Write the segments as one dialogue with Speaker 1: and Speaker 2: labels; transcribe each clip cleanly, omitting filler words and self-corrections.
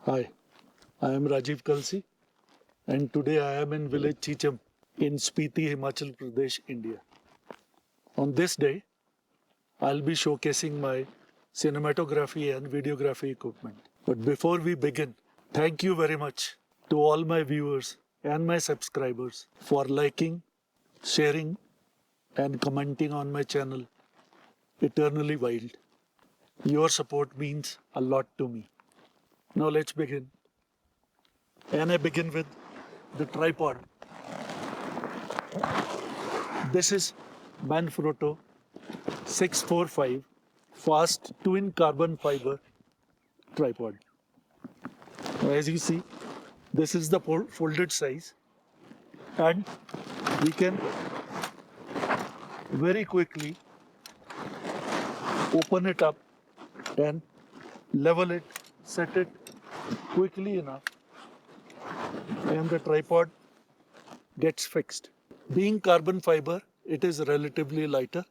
Speaker 1: Hi, I am Rajiv Kalsi and today I am in village Chicham in Spiti, Himachal Pradesh, India. On this day, I'll be showcasing my cinematography and videography equipment. But before we begin, thank you very much to all my viewers and my subscribers for liking, sharing and commenting on my channel, Eternally Wild. Your support means a lot to me. Now let's begin. And I begin with the tripod. This is Manfrotto 645 fast twin carbon fiber tripod. Now, as you see, this is the folded size, and we can very quickly open it up and level it, set it quickly enough, and the tripod gets fixed. Being carbon fiber, it is relatively lighter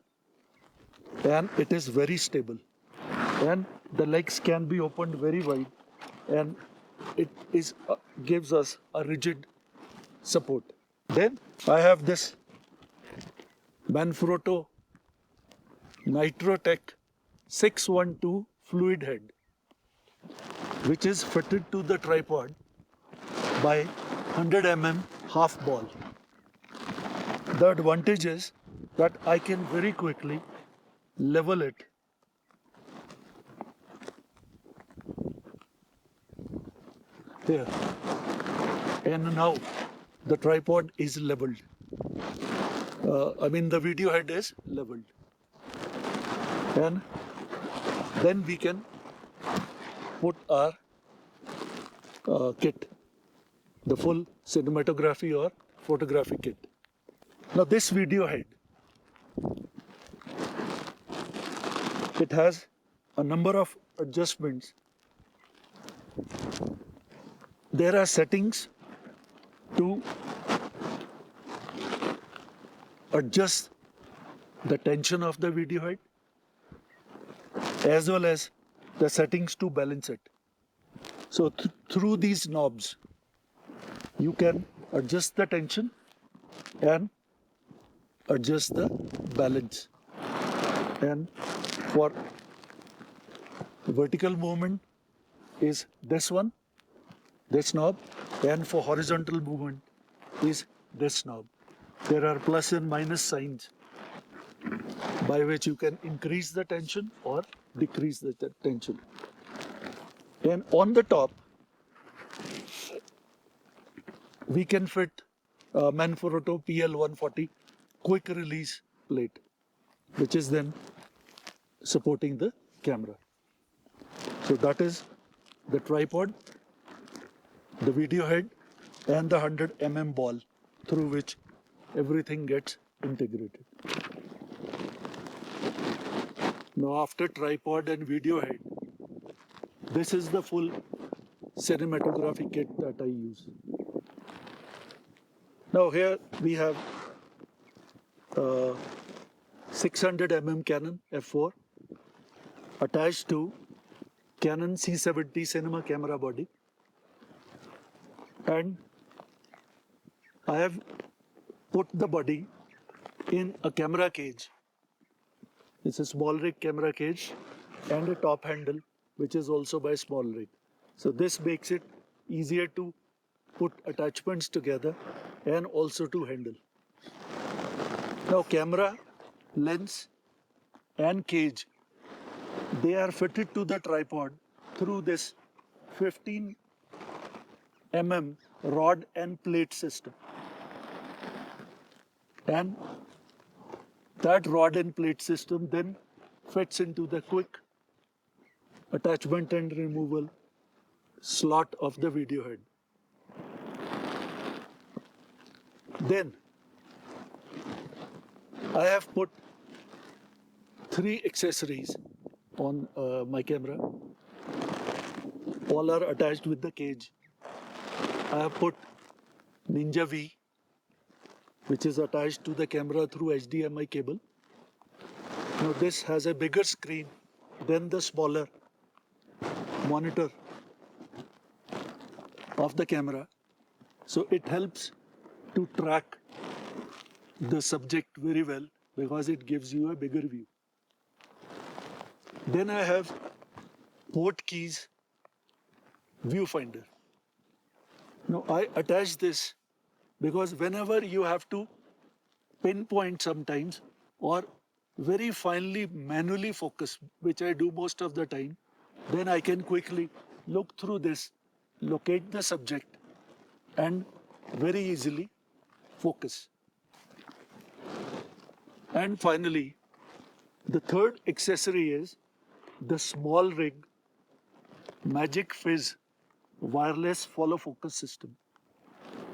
Speaker 1: and it is very stable, and the legs can be opened very wide, and it gives us a rigid support. Then I have this Manfrotto Nitrotech 612 fluid head, which is fitted to the tripod by 100 half ball. The advantage is that I can very quickly level it here, and now the tripod is leveled. The video head is leveled, and then we can put our kit, the full cinematography or photography kit. Now this video head, it has a number of adjustments. There are settings to adjust the tension of the video head, as well as the settings to balance it. So through these knobs, you can adjust the tension and adjust the balance. And for vertical movement is this one, this knob, and for horizontal movement is this knob. There are plus and minus signs by which you can increase the tension or decrease the tension. And on the top, we can fit Manfrotto PL140 quick release plate, which is then supporting the camera. So that is the tripod, the video head, and the 100 ball through which everything gets integrated. Now after tripod and video head, this is the full cinematography kit that I use. Now here we have 600 Canon f4 attached to Canon C70 cinema camera body, and I have put the body in a camera cage. It's a small rig camera cage and a top handle, which is also by small rig. So this makes it easier to put attachments together and also to handle. Now camera, lens and cage, they are fitted to the tripod through this 15 rod and plate system. And that rod and plate system then fits into the quick attachment and removal slot of the video head. Then I have put 3 accessories on my camera. All are attached with the cage. I have put Ninja V, which is attached to the camera through HDMI cable. Now this has a bigger screen than the smaller monitor of the camera. So it helps to track the subject very well because it gives you a bigger view. Then I have port keys viewfinder. Now I attach this because whenever you have to pinpoint sometimes or very finely manually focus, which I do most of the time, then I can quickly look through this, locate the subject, and very easily focus. And finally, the third accessory is the small rig Magic Fizz wireless follow focus system.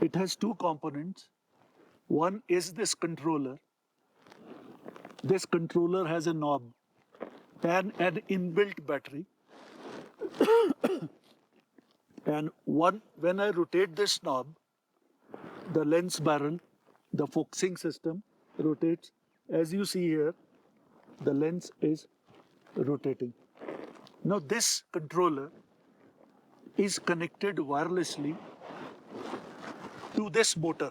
Speaker 1: It has two components. One is this controller. This controller has a knob and an inbuilt battery. And when I rotate this knob, the lens barrel, the focusing system rotates. As you see here, the lens is rotating. Now this controller is connected wirelessly to this motor.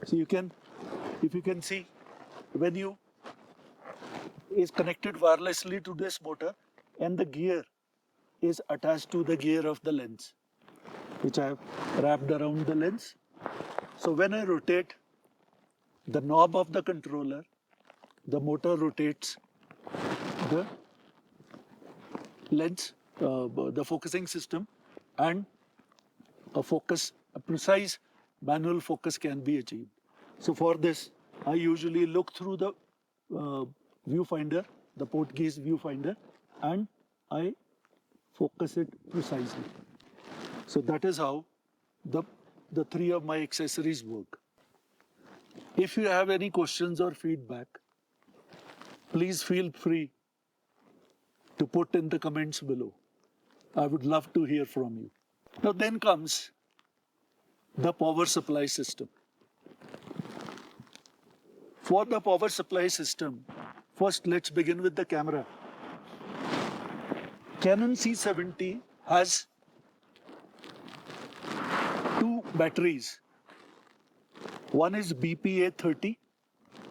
Speaker 1: So if you can see, when you is connected wirelessly to this motor, and the gear is attached to the gear of the lens, which I have wrapped around the lens. So when I rotate the knob of the controller, the motor rotates the lens, the focusing system, and a precise manual focus can be achieved. So for this, I usually look through the viewfinder, the port keys viewfinder, and I focus it precisely. So that is how the three of my accessories work. If you have any questions or feedback, please feel free to put in the comments below. I would love to hear from you. Now then comes the power supply system. For the power supply system, first let's begin with the camera. Canon C70 has two batteries. One is BPA30,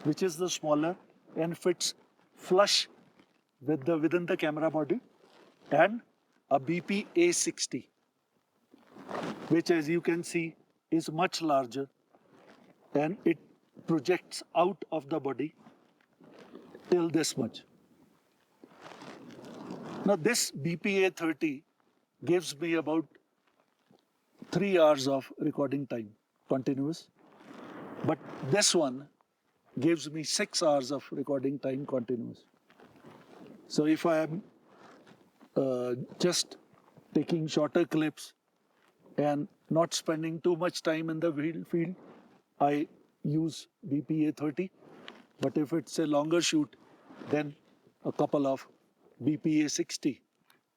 Speaker 1: which is the smaller and fits flush within the camera body, and a BPA60, which, as you can see, is much larger and it projects out of the body till this much. Now this BPA30 gives me about 3 hours of recording time, continuous. But this one gives me 6 hours of recording time, continuous. So if I am just taking shorter clips and not spending too much time in the field, I use BPA30. But if it's a longer shoot, then a couple of BPA60,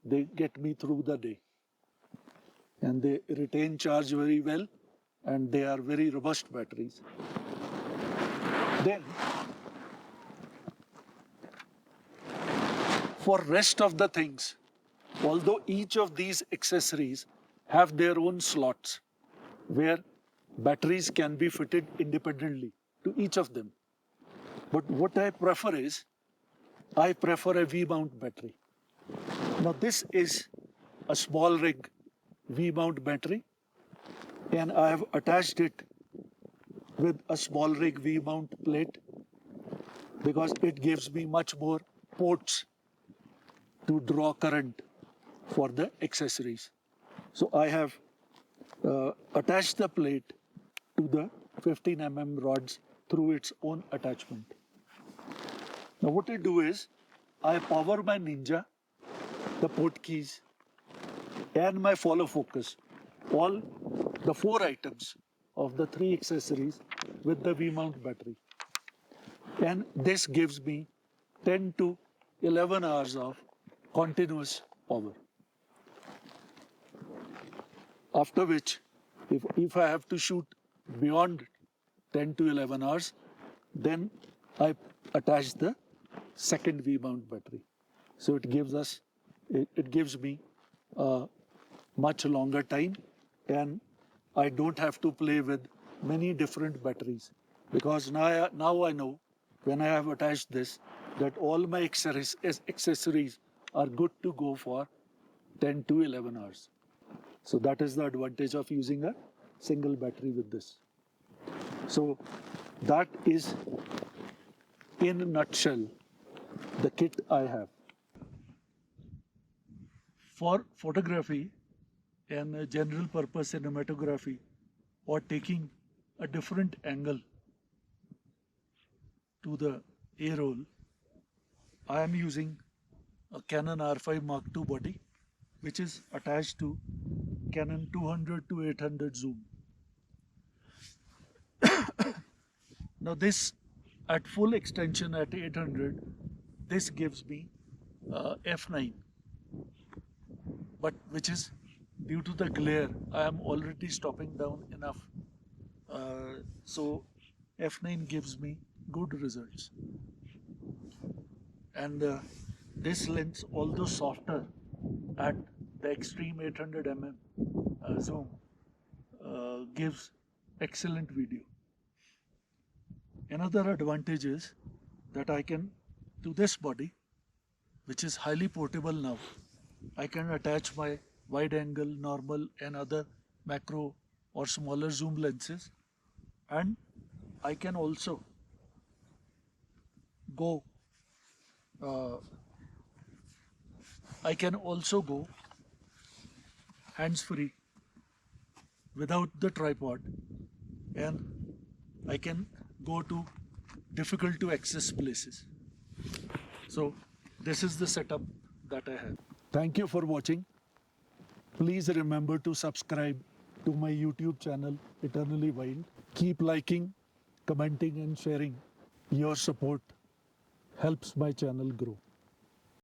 Speaker 1: they get me through the day. And they retain charge very well, and they are very robust batteries. Then, for rest of the things, although each of these accessories have their own slots where batteries can be fitted independently to each of them. But what I prefer is, I prefer a V-mount battery. Now this is a small rig V-mount battery, and I have attached it with a small rig V-mount plate because it gives me much more ports to draw current for the accessories. So I have attached the plate to the 15 mm rods through its own attachment. Now what I do is, I power my Ninja, the port keys, and my follow focus, all the 4 items of the 3 accessories with the V-mount battery. And this gives me 10 to 11 hours of continuous power. After which, if I have to shoot beyond 10 to 11 hours, then I attach the second V-mount battery. So it gives me much longer time, and I don't have to play with many different batteries, because now I know when I have attached this that all my accessories are good to go for 10 to 11 hours. So that is the advantage of using a single battery with this. So that is, in a nutshell, the kit I have. For photography and general purpose cinematography, or taking a different angle to the A roll, I am using a Canon R5 Mark II body, which is attached to Canon 200 to 800 zoom. Now this, at full extension at 800, this gives me f9, but which is due to the glare, I am already stopping down enough. So f9 gives me good results. And this lens, although softer at the extreme 800 mm zoom, gives excellent video. Another advantage is that I can, to this body, which is highly portable now, I can attach my wide angle, normal and other macro or smaller zoom lenses, and I can also go hands-free without the tripod, and I can go to difficult to access places. So this is the setup that I have. Thank you for watching. Please remember to subscribe to my YouTube channel, Eternally Wild. Keep liking, commenting and sharing. Your support helps my channel grow.